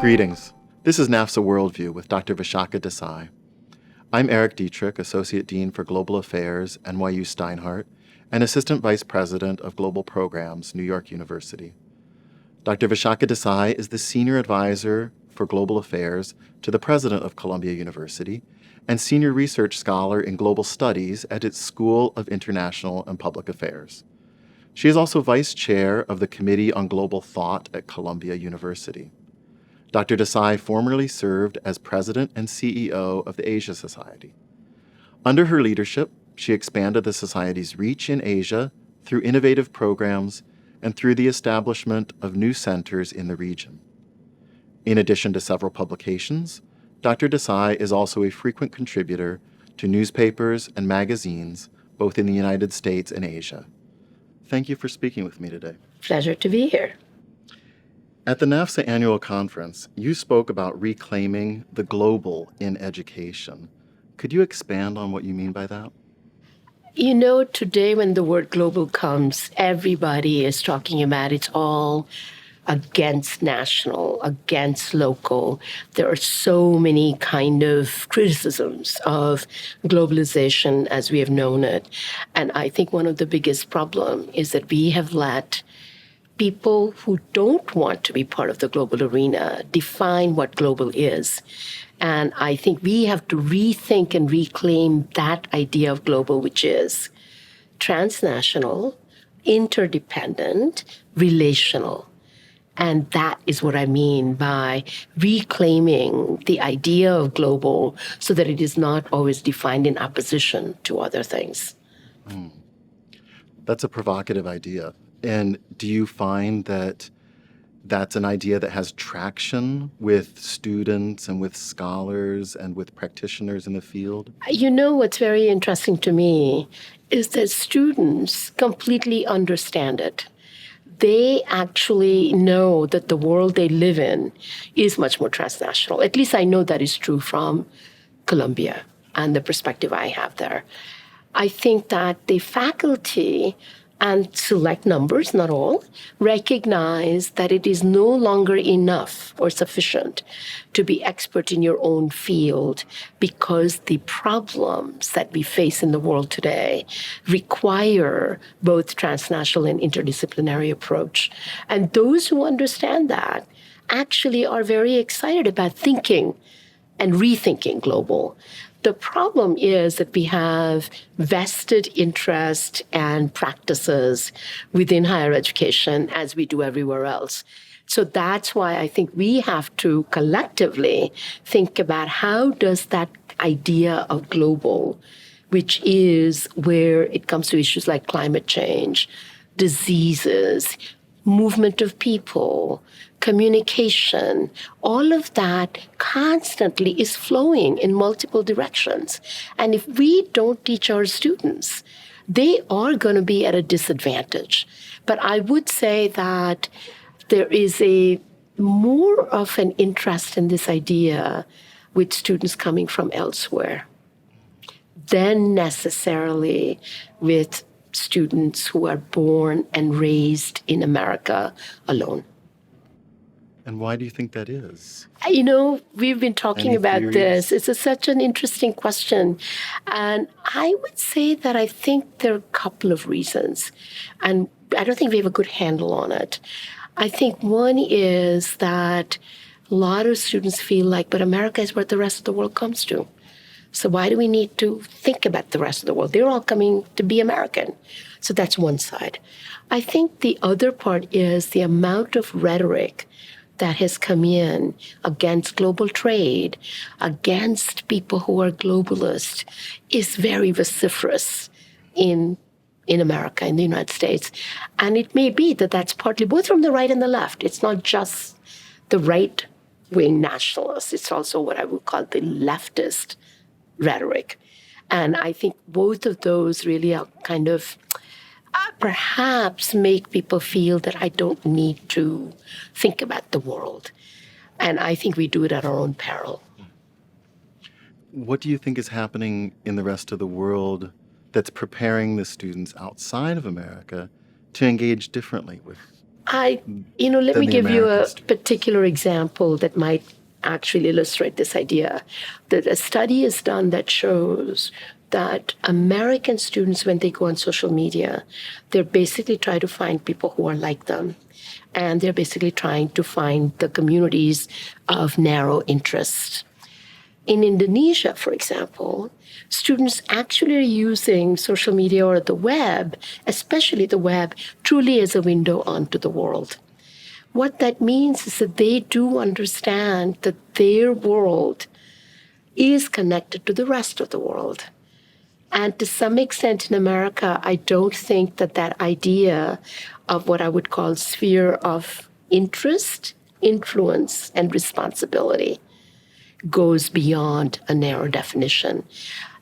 Greetings. This is NAFSA Worldview with Dr. Vishakha Desai. I'm Eric Dietrich, Associate Dean for Global Affairs, NYU Steinhardt, and Assistant Vice President of Global Programs, New York University. Dr. Vishakha Desai is the Senior Advisor for Global Affairs to the President of Columbia University and Senior Research Scholar in Global Studies at its School of International and Public Affairs. She is also Vice Chair of the Committee on Global Thought at Columbia University. Dr. Desai formerly served as President and CEO of the Asia Society. Under her leadership, she expanded the Society's reach in Asia through innovative programs and through the establishment of new centers in the region. In addition to several publications, Dr. Desai is also a frequent contributor to newspapers and magazines, both in the United States and Asia. Thank you for speaking with me today. Pleasure to be here. At the NAFSA annual conference, you spoke about reclaiming the global in education. Could you expand on what you mean by that? You know, today when the word global comes, everybody is talking about it's all against national, against local. There are so many kind of criticisms of globalization as we have known it. And I think one of the biggest problems is that we have let people who don't want to be part of the global arena define what global is. And I think we have to rethink and reclaim that idea of global, which is transnational, interdependent, relational. And that is what I mean by reclaiming the idea of global so that it is not always defined in opposition to other things. That's a provocative idea. And do you find that that's an idea that has traction with students and with scholars and with practitioners in the field? You know, what's very interesting to me is that students completely understand it. They actually know that the world they live in is much more transnational. At least I know that is true from Columbia and the perspective I have there. I think that the faculty and select numbers, not all, recognize that it is no longer enough or sufficient to be expert in your own field because the problems that we face in the world today require both transnational and interdisciplinary approach. And those who understand that actually are very excited about thinking and rethinking global. The problem is that we have vested interest and practices within higher education as we do everywhere else. So that's why I think we have to collectively think about how does that idea of global, which is where it comes to issues like climate change, diseases, movement of people, communication, all of that constantly is flowing in multiple directions. And if we don't teach our students, they are going to be at a disadvantage. But I would say that there is a more of an interest in this idea with students coming from elsewhere than necessarily with students who are born and raised in America alone. And why do you think that is? You know, we've been talking about theories? this. It's such an interesting question. And I would say that I think there are a couple of reasons. And I don't think we have a good handle on it. I think one is that a lot of students feel like, but America is where the rest of the world comes to. So why do we need to think about the rest of the world? They're all coming to be American. So that's one side. I think the other part is the amount of rhetoric that has come in against global trade, against people who are globalists, is very vociferous in America, in the United States. And it may be that that's partly both from the right and the left. It's not just the right-wing nationalists. It's also what I would call the leftist rhetoric. And I think both of those really are kind of perhaps make people feel that I don't need to think about the world. And I think we do it at our own peril. What do you think is happening in the rest of the world that's preparing the students outside of America to engage differently with Let than me the give you American a students? particular example that might actually illustrate this idea. That a study is done that shows that American students, when they go on social media, they're basically trying to find people who are like them. And they're basically trying to find the communities of narrow interest. In Indonesia, for example, students actually are using social media or the web, especially the web, truly as a window onto the world. What that means is that they do understand that their world is connected to the rest of the world. And to some extent in America, I don't think that that idea of what I would call sphere of interest, influence, and responsibility goes beyond a narrow definition.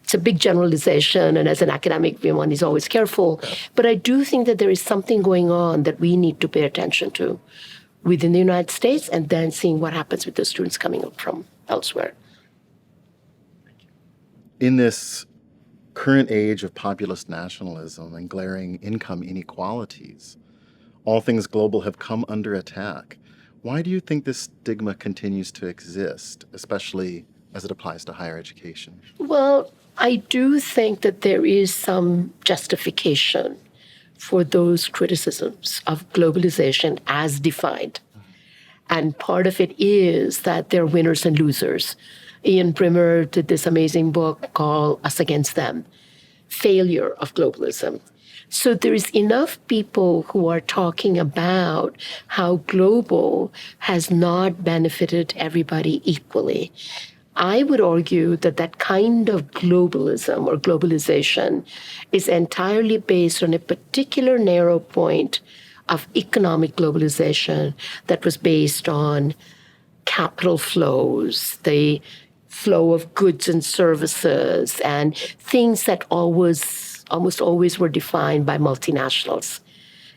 It's a big generalization, and as an academic, one is always careful. But I do think that there is something going on that we need to pay attention to within the United States, and then seeing what happens with the students coming up from elsewhere. In this current age of populist nationalism and glaring income inequalities, all things global have come under attack. Why do you think this stigma continues to exist, especially as it applies to higher education? Well, I do think that there is some justification for those criticisms of globalization as defined. And part of it is that there are winners and losers. Ian Brimmer did this amazing book called Us Against Them, Failure of Globalism. So there is enough people who are talking about how global has not benefited everybody equally. I would argue that that kind of globalism or globalization is entirely based on a particular narrow point of economic globalization that was based on capital flows, the flow of goods and services, and things that almost always were defined by multinationals.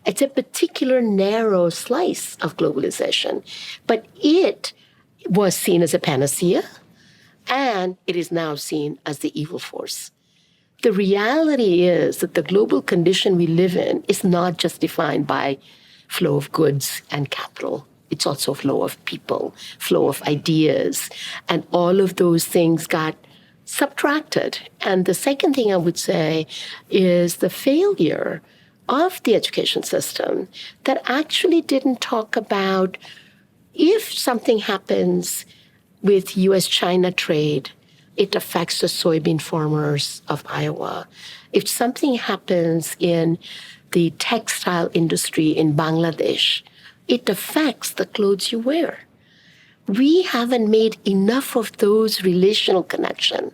It's a particular narrow slice of globalization, but it was seen as a panacea, and it is now seen as the evil force. The reality is that the global condition we live in is not just defined by flow of goods and capital. It's also flow of people, flow of ideas, and all of those things got subtracted. And the second thing I would say is the failure of the education system that actually didn't talk about if something happens with US-China trade, it affects the soybean farmers of Iowa. If something happens in the textile industry in Bangladesh, it affects the clothes you wear. We haven't made enough of those relational connections.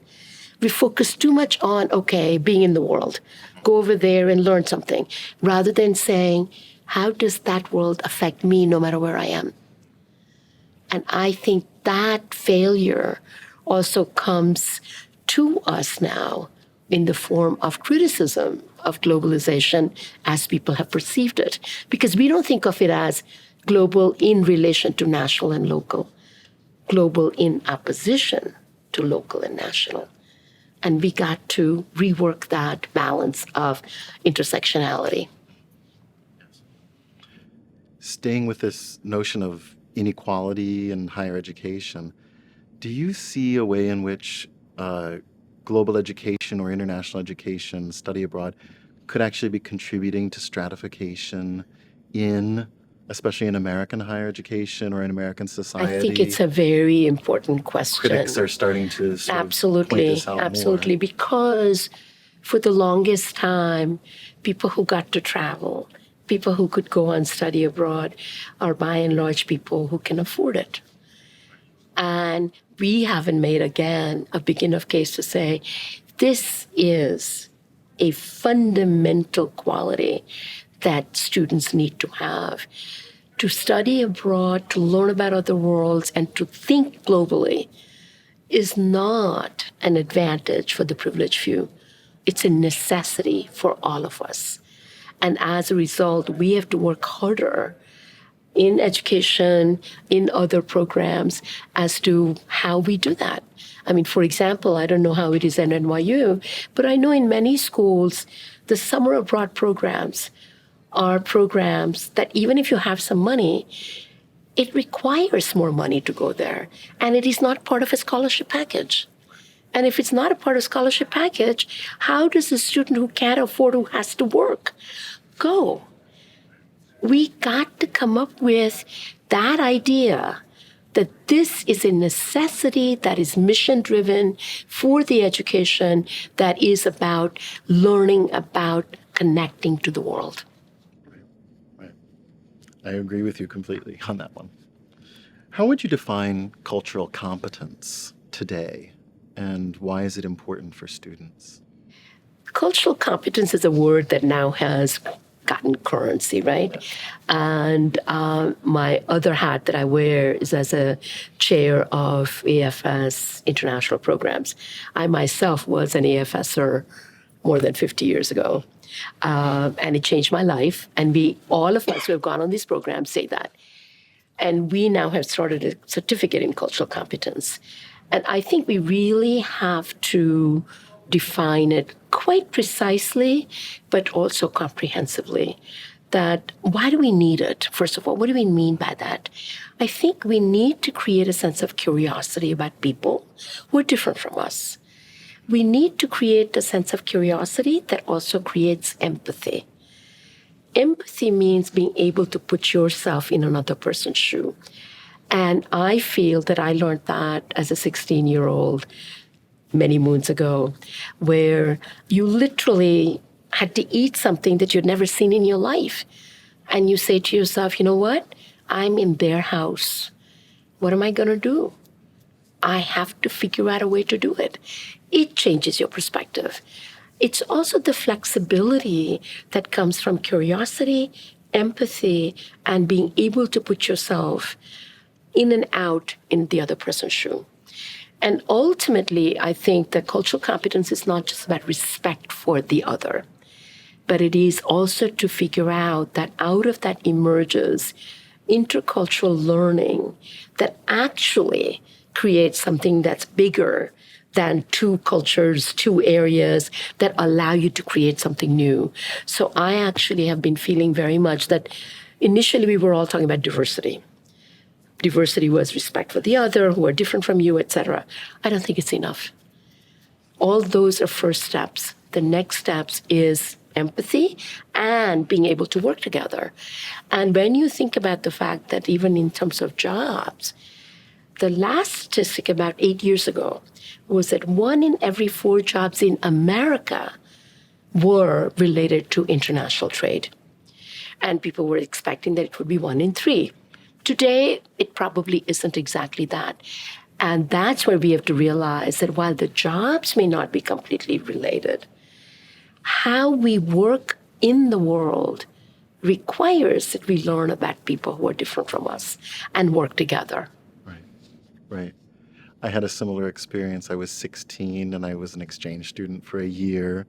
We focus too much on, okay, being in the world, go over there and learn something, rather than saying, how does that world affect me no matter where I am? And I think that failure also comes to us now in the form of criticism of globalization as people have perceived it. Because we don't think of it as global in relation to national and local, global in opposition to local and national. And we got to rework that balance of intersectionality. Staying with this notion of inequality in higher education, do you see a way in which global education or international education, study abroad, could actually be contributing to stratification especially in American higher education or in American society? I think it's a very important question. Critics are starting to sort of point this out absolutely, more. Because for the longest time, people who got to travel, people who could go and study abroad, are by and large people who can afford it. And we haven't made, again, a big enough case to say, this is a fundamental quality that students need to have. To study abroad, to learn about other worlds, and to think globally is not an advantage for the privileged few. It's a necessity for all of us. And as a result, we have to work harder in education, in other programs, as to how we do that. I mean, for example, I don't know how it is at NYU, but I know in many schools, the summer abroad programs are programs that even if you have some money, it requires more money to go there. And it is not part of a scholarship package. And if it's not a part of scholarship package, how does a student who can't afford, who has to work, go? We got to come up with that idea that this is a necessity that is mission-driven for the education that is about learning, about connecting to the world. Right. I agree with you completely on that one. How would you define cultural competence today, and why is it important for students? Cultural competence is a word that now has gotten currency, right? And my other hat that I wear is as a chair of AFS international programs. I myself was an AFSer more than 50 years ago. And it changed my life. And all of us who have gone on these programs say that. And we now have started a certificate in cultural competence. And I think we really have to define it quite precisely, but also comprehensively. That why do we need it? First of all, what do we mean by that? I think we need to create a sense of curiosity about people who are different from us. We need to create a sense of curiosity that also creates empathy. Empathy means being able to put yourself in another person's shoe. And I feel that I learned that as a 16-year-old many moons ago, where you literally had to eat something that you'd never seen in your life. And you say to yourself, you know what? I'm in their house. What am I going to do? I have to figure out a way to do it. It changes your perspective. It's also the flexibility that comes from curiosity, empathy, and being able to put yourself in and out in the other person's shoe. And ultimately, I think that cultural competence is not just about respect for the other, but it is also to figure out that out of that emerges intercultural learning that actually creates something that's bigger than two cultures, two areas that allow you to create something new. So I actually have been feeling very much that initially we were all talking about diversity. Diversity was respect for the other, who are different from you, etc. I don't think it's enough. All those are first steps. The next steps is empathy and being able to work together. And when you think about the fact that even in terms of jobs, the last statistic about 8 years ago was that 1 in every 4 jobs in America were related to international trade. And people were expecting that it would be 1 in 3. Today, it probably isn't exactly that. And that's where we have to realize that while the jobs may not be completely related, how we work in the world requires that we learn about people who are different from us and work together. Right. I had a similar experience. I was 16 and I was an exchange student for a year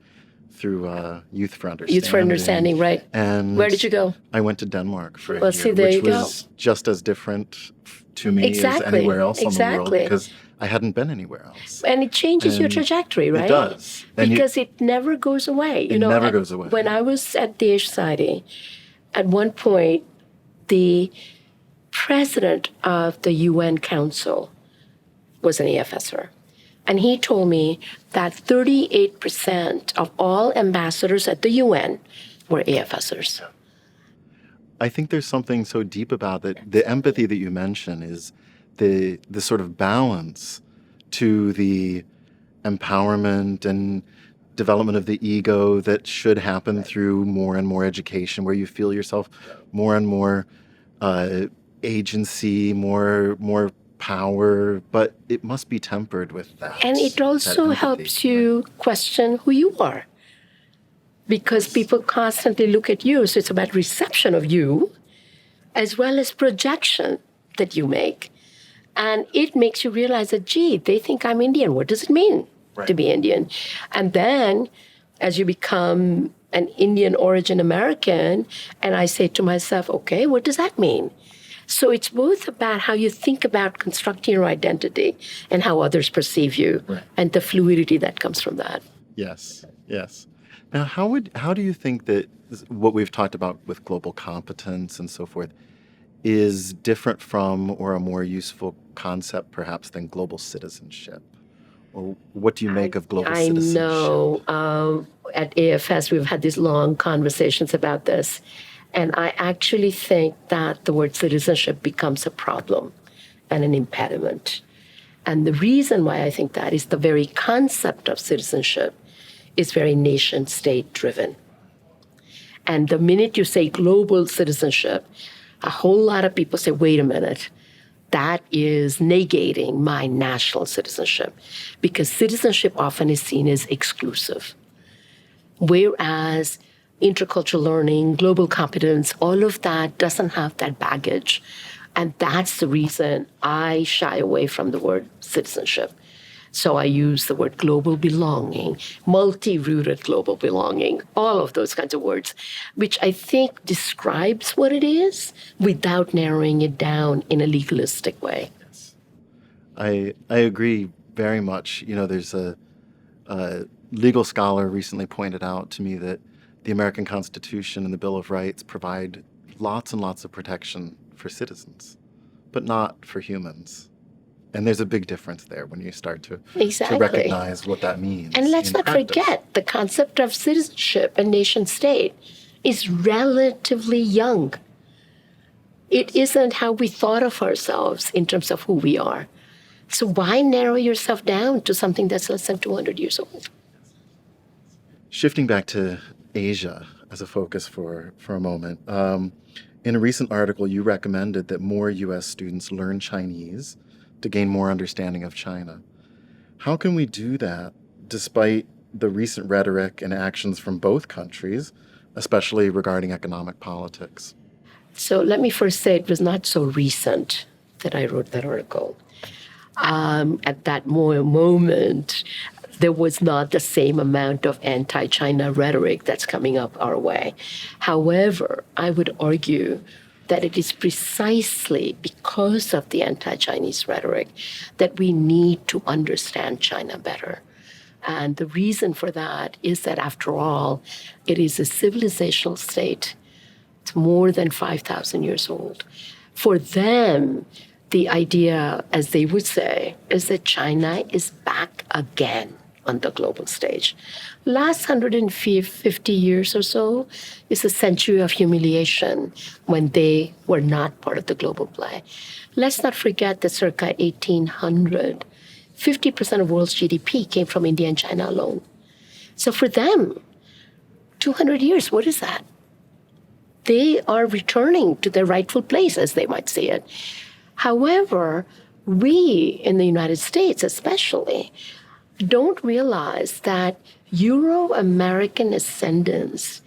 through Youth for Understanding. Youth for Understanding, right. And where did you go? I went to Denmark for a Well, year, see, there which you was just as different to me as anywhere else in the world because I hadn't been anywhere else. And it changes your trajectory, right? It does. Because it never goes away. It never goes away. When I was at the Asia Society, at one point, the president of the UN Council was an AFSer. And he told me that 38% of all ambassadors at the UN were AFSers. I think there's something so deep about that. The empathy that you mention is the sort of balance to the empowerment and development of the ego that should happen through more and more education, where you feel yourself more and more agency, more power, but it must be tempered with that. And it also helps you question who you are. Because people constantly look at you, so it's about reception of you, as well as projection that you make. And it makes you realize that, gee, they think I'm Indian. What does it mean to be Indian? And then, as you become an Indian origin American, and I say to myself, okay, what does that mean? So it's both about how you think about constructing your identity and how others perceive you, and the fluidity that comes from that. Yes. Now, how do you think that what we've talked about with global competence and so forth is different from or a more useful concept perhaps than global citizenship? Or what do you make of global I citizenship? know at AFS we've had these long conversations about this. And I actually think that the word citizenship becomes a problem and an impediment. And the reason why I think that is the very concept of citizenship is very nation state driven. And the minute you say global citizenship, a whole lot of people say, wait a minute, that is negating my national citizenship because citizenship often is seen as exclusive. Whereas intercultural learning, global competence, all of that doesn't have that baggage. And that's the reason I shy away from the word citizenship. So I use the word global belonging, multi-rooted global belonging, all of those kinds of words, which I think describes what it is without narrowing it down in a legalistic way. Yes. I agree very much. There's a legal scholar recently pointed out to me that the American Constitution and the Bill of Rights provide lots and lots of protection for citizens, but not for humans. And there's a big difference there when you start to Exactly. recognize what that means. And let's not forget the concept of citizenship and nation state is relatively young. It isn't how we thought of ourselves in terms of who we are. So why narrow yourself down to something that's less than 200 years old? Shifting back to Asia as a focus for a moment, in a recent article, you recommended that more U.S. students learn Chinese to gain more understanding of China. How can we do that despite the recent rhetoric and actions from both countries, especially regarding economic politics? So let me first say it was not so recent that I wrote that article. At that moment, there was not the same amount of anti-China rhetoric that's coming up our way. However, I would argue that it is precisely because of the anti-Chinese rhetoric that we need to understand China better. And the reason for that is that, after all, it is a civilizational state. It's more than 5,000 years old. For them, the idea, as they would say, is that China is back again on the global stage. Last 150 years or so is a century of humiliation when they were not part of the global play. Let's not forget that circa 1800, 50% of world's GDP came from India and China alone. So for them, 200 years, what is that? They are returning to their rightful place, as they might see it. However, we in the United States especially don't realize that Euro-American ascendance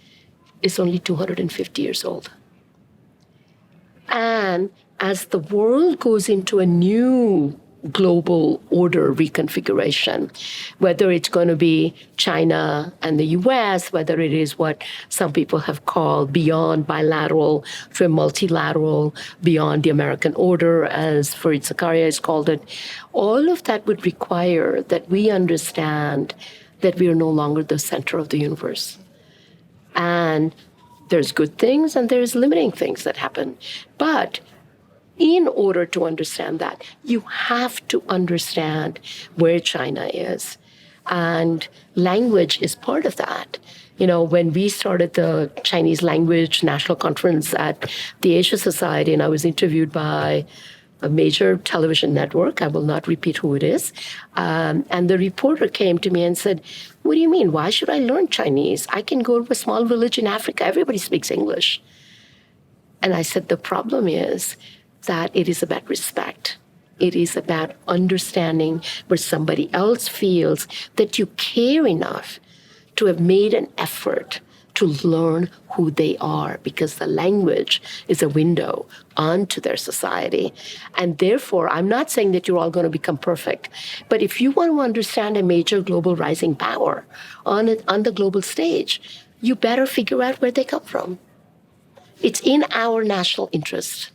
is only 250 years old. And as the world goes into a new global order reconfiguration, whether it's going to be China and the US, whether it is what some people have called beyond bilateral to a multilateral, beyond the American order, as Fareed Zakaria has called it, all of that would require that we understand that we are no longer the center of the universe. And there's good things and there's limiting things that happen. But in order to understand that, you have to understand where China is. And language is part of that. When we started the Chinese Language National Conference at the Asia Society, and I was interviewed by a major television network, I will not repeat who it is, and the reporter came to me and said, "What do you mean? Why should I learn Chinese? I can go to a small village in Africa. Everybody speaks English." And I said, the problem is that it is about respect. It is about understanding where somebody else feels that you care enough to have made an effort to learn who they are, because the language is a window onto their society. And therefore, I'm not saying that you're all going to become perfect, but if you want to understand a major global rising power on the global stage, you better figure out where they come from. It's in our national interest.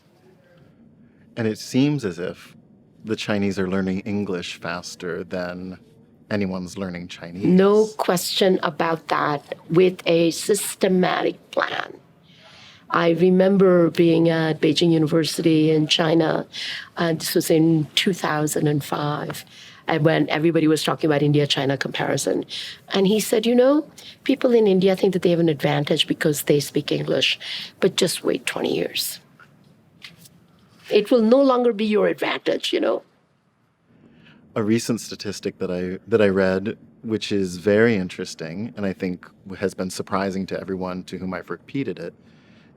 And it seems as if the Chinese are learning English faster than anyone's learning Chinese. No question about that, with a systematic plan. I remember being at Beijing University in China, and this was in 2005, and when everybody was talking about India-China comparison. And he said, people in India think that they have an advantage because they speak English, but just wait 20 years. It will no longer be your advantage, A recent statistic that I read, which is very interesting, and I think has been surprising to everyone to whom I've repeated it,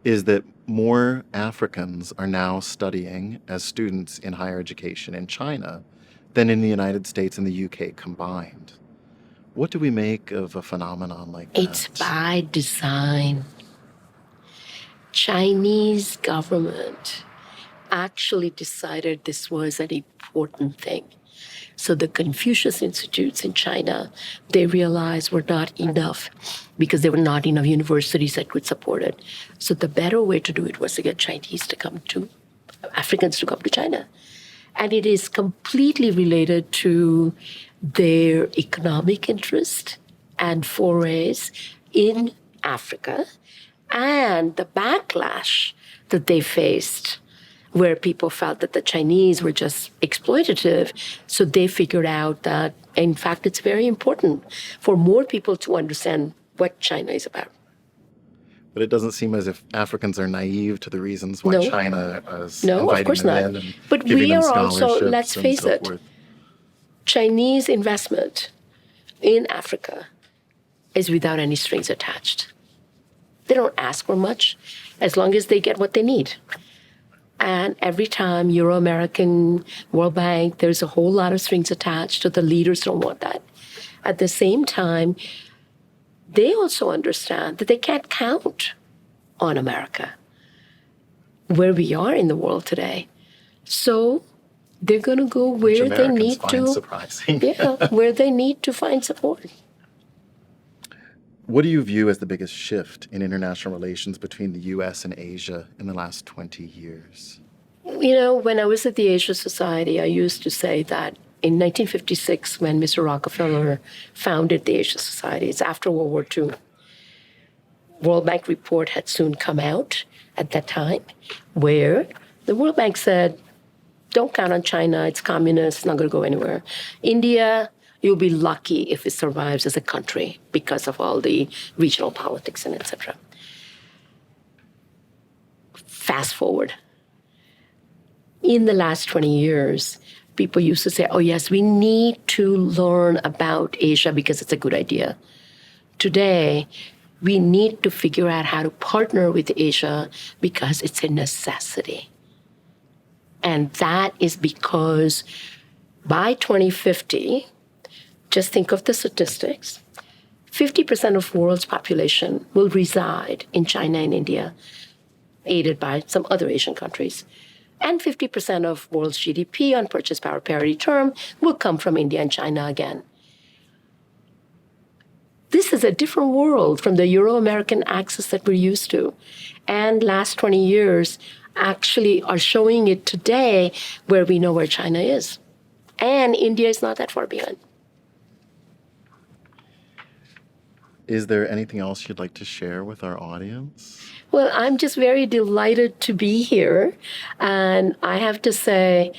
is that more Africans are now studying as students in higher education in China than in the United States and the UK combined. What do we make of a phenomenon like that? It's by design. Chinese government actually decided this was an important thing. So the Confucius Institutes in China, they realized were not enough because there were not enough universities that could support it. So the better way to do it was to get Africans to come to China. And it is completely related to their economic interest and forays in Africa and the backlash that they faced, where people felt that the Chinese were just exploitative. So they figured out that, in fact, it's very important for more people to understand what China is about. But it doesn't seem as if Africans are naive to the reasons why China is inviting them in and but giving we them are also, scholarships let's and face so it, forth. Chinese investment in Africa is without any strings attached. They don't ask for much as long as they get what they need. And every time Euro-American, World Bank, there's a whole lot of strings attached, so the leaders don't want that. At the same time, they also understand that they can't count on America, where we are in the world today. So they're going to go where they need to. Surprising. Where they need to find support. What do you view as the biggest shift in international relations between the U.S. and Asia in the last 20 years? When I was at the Asia Society, I used to say that in 1956, when Mr. Rockefeller founded the Asia Society, it's after World War II, World Bank report had soon come out at that time, where the World Bank said, don't count on China, it's communist, it's not going to go anywhere. India, you'll be lucky if it survives as a country because of all the regional politics and etc. Fast forward. In the last 20 years, people used to say, oh yes, we need to learn about Asia because it's a good idea. Today, we need to figure out how to partner with Asia because it's a necessity. And that is because by 2050, just think of the statistics, 50% of the world's population will reside in China and India, aided by some other Asian countries. And 50% of world's GDP on purchase power parity term will come from India and China again. This is a different world from the Euro-American axis that we're used to. And last 20 years actually are showing it today, where we know where China is. And India is not that far behind. Is there anything else you'd like to share with our audience? Well, I'm just very delighted to be here. And I have to say,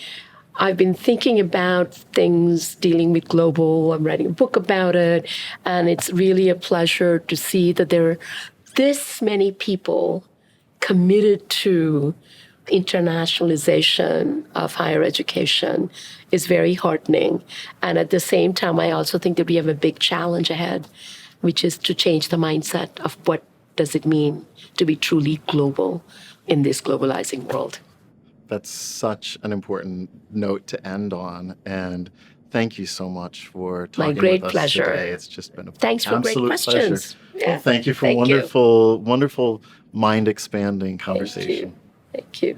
I've been thinking about things dealing with global. I'm writing a book about it. And it's really a pleasure to see that there are this many people committed to internationalization of higher education. Is very heartening. And at the same time, I also think that we have a big challenge ahead, which is to change the mindset of what does it mean to be truly global in this globalizing world. That's such an important note to end on. And thank you so much for talking with us today. It's just been an absolute pleasure. Yeah. Well, thank you for wonderful mind-expanding conversation. Thank you.